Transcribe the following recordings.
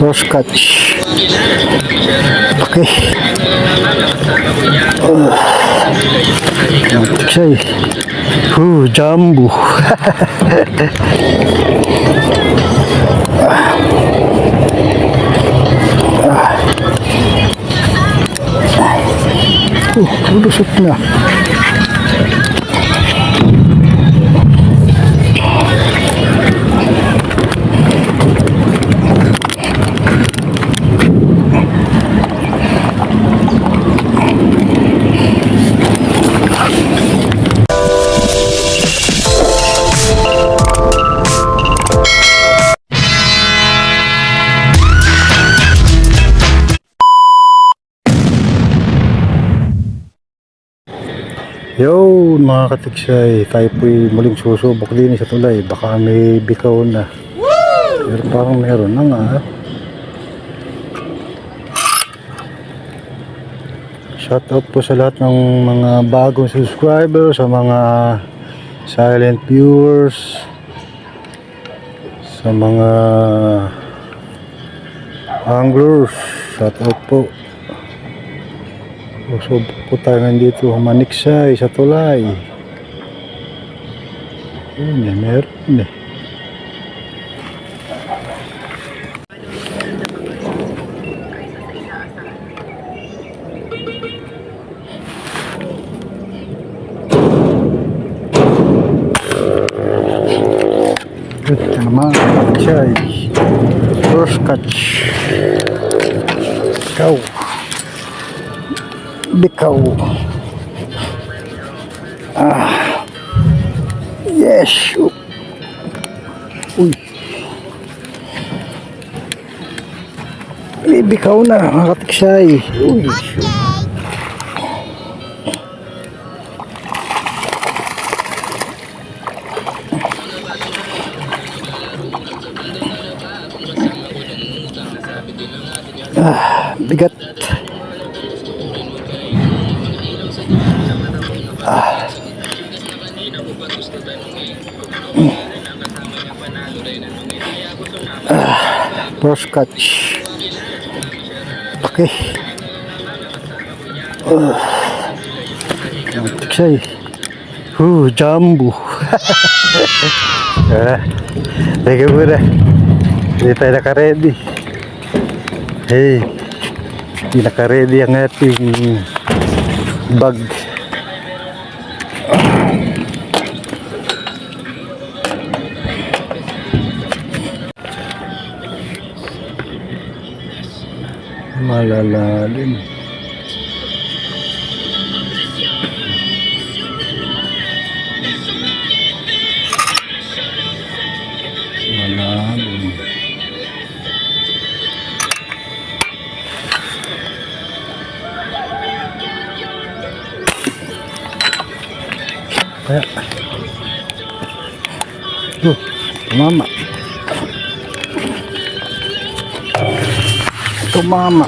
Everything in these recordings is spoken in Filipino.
Torskatch. Okay. Okay. Jumbo. Lusot na. Yo mga katiksay, tayo po'y muling susubok din sa tulay. Baka may bikaw na. Pero parang meron na nga. Shout out po sa lahat ng mga bagong subscribers, sa mga silent viewers, sa mga anglers. Shout out po. So po tayo nandito humaniksay sa tulay. Yun, meron eh. Ito naman humaniksay. First catch. Ciao. Bikaw. Yes. Uy. May bikaw na mga katiksay. Uy. Bigat. Torskatch. Okay. Say. Jumbo. Teka muna. Hindi tayo naka-ready. Hey. Hindi naka-ready ang ating bag. Malalalim. Malalim. Kaya. Mama. Tumama.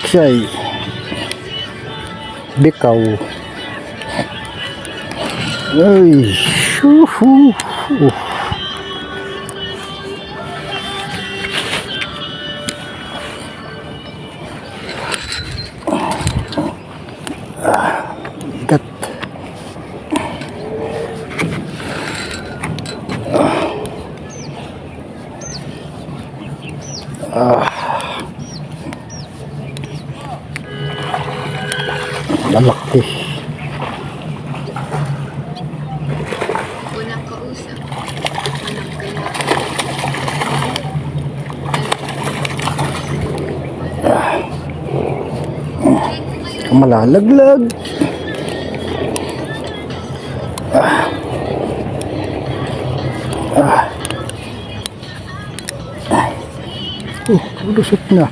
Okay. Bikaw. Ay. Gat. Lalaki. Unang kausap. Malalaglag. Lusot na.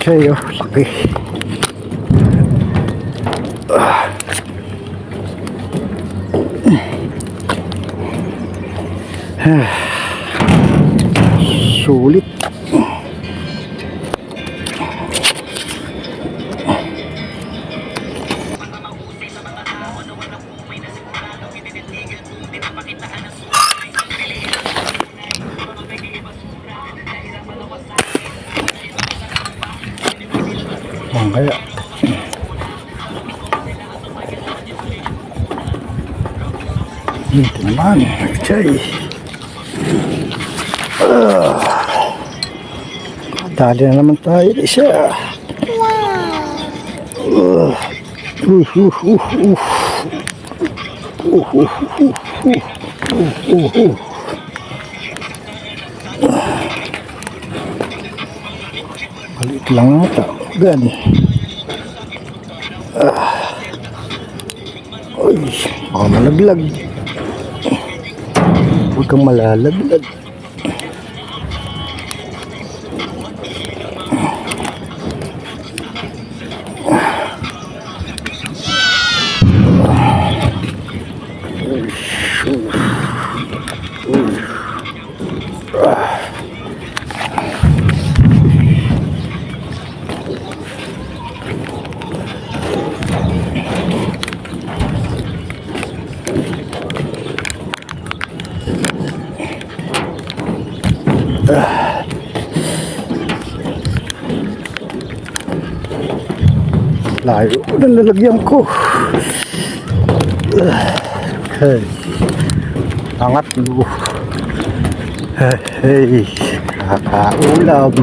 Okay, laki. Sulit. Kaya ito naman, chay. Dali na naman tayo isa. Balik lang ata. Gani. Uy, baka malaglag. Huwag kang malalaglag. Layo na lalagyan ko. Hey. Angat mo. Hey. Kakaulam.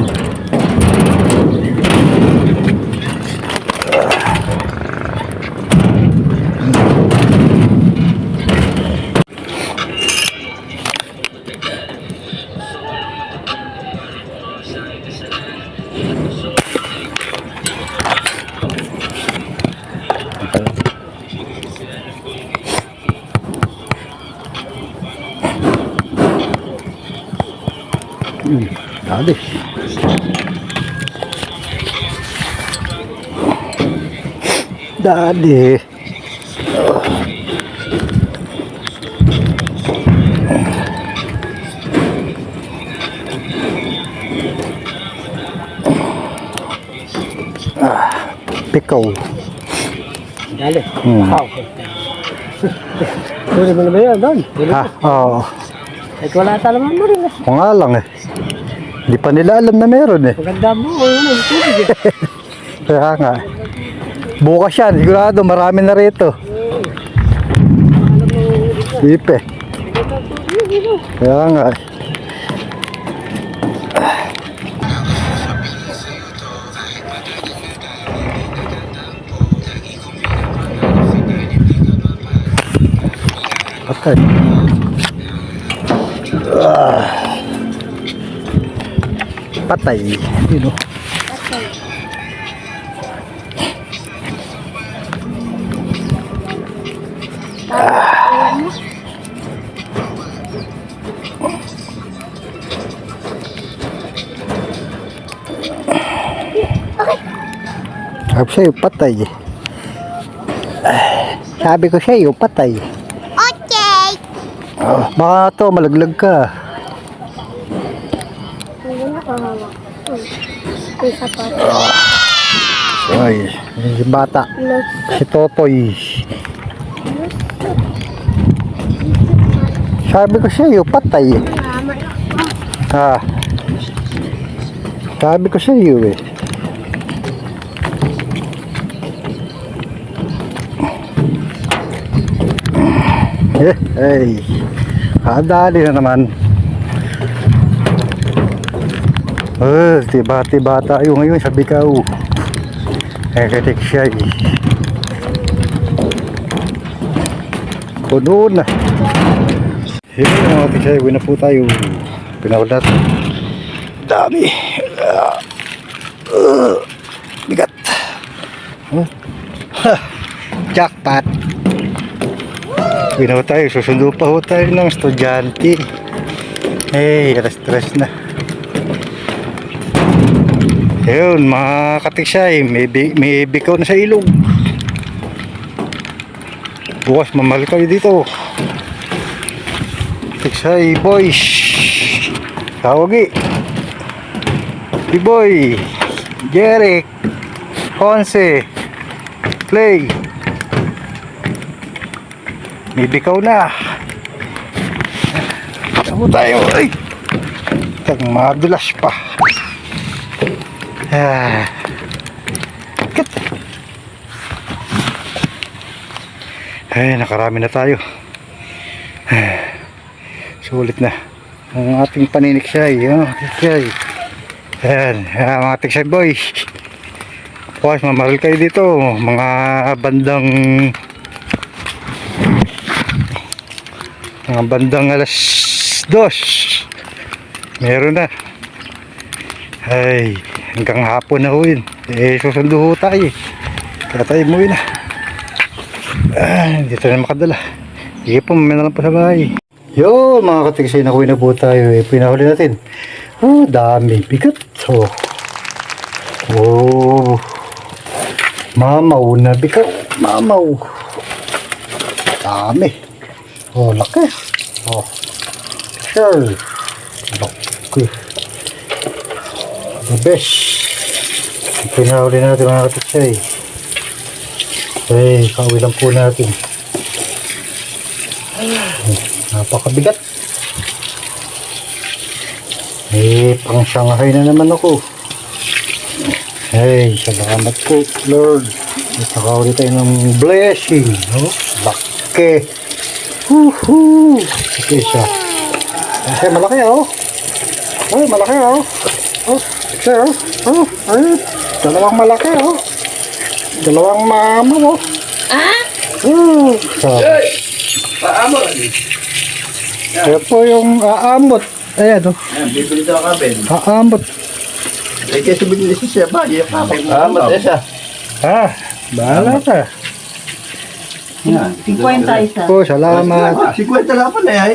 Dali. Dali. Pikaw. Dali. Wow. Huli mo na ba yan, Don? Oo. Ay, wala talaman mo rin. Kung nga lang eh. Hindi pa nila alam na meron eh. Maganda mo. Ayun, tubig eh. Kaya nga. Bukas yan. Sigurado marami na rito. Ipe. Kaya nga. Okay. Patay. Yun o. Sabi sa'yo, patay. Sabi ko sa'yo, patay. Okay. Baka to, malaglag ka. May sapat. Ay, yung bata. Si Totoy. Sabi ko sa'yo, patay. Ha? Sabi ko sa'yo eh. Hey, kadali na naman. Tiba-tiba tayo ngayon sa Bikaw. Katik siya eh. Puno na. Yun mga katik siya, uwi na po tayo. Pinawal natin. Dami. Bigat. Jackpot. Uwi na po tayo. Susundo pa po tayo ng estudyante. Hey, stress na. Ayun, mga katiksay, may bikaw na sa ilog. Bukas mamahal kayo dito. Tiksay boys. Kawagi. B-boy. Jeric. Ponce. Play. May bikaw na. Tamo tayo. Ay! Tag madulas pa. Kat. Ay, nakarami na tayo. Sulit na ang ating paniniksay. Tiksay. Ayan, mga tiksay boys. Boys, mamaril kayo dito. Mga bandang alas 2. Meron na. Ay, hanggang hapon na ho yun. Susundo ho tayo. Kaya tayo umuwi na. Dito na makadala. Sige po, mamaya na lang po sa bahay. Yo, mga katiksay, nakuwi na po tayo. Pinahuli natin. Dami. Bigat. Mamaw na bigat. Mamaw. Dami. Laki. Sure. Laki. The best. Pinahuli natin, mga katiksay. Kauwi lang po natin. Napakabigat. Pang Shanghai na naman ako. Salamat po, Lord. Nakakawali tayo ng blessing. Laki. Ito isa. Malaki malaki dalawang malaki dalawang mama Paamot. Kaya po yung aamot. Ayan Bibili daw ka, Ben. aamot. Kaya sabihin niya siya ba? Paamot, Esa. Bahala ka. 50 isa. Po, salamat. 50 lang pa na yan.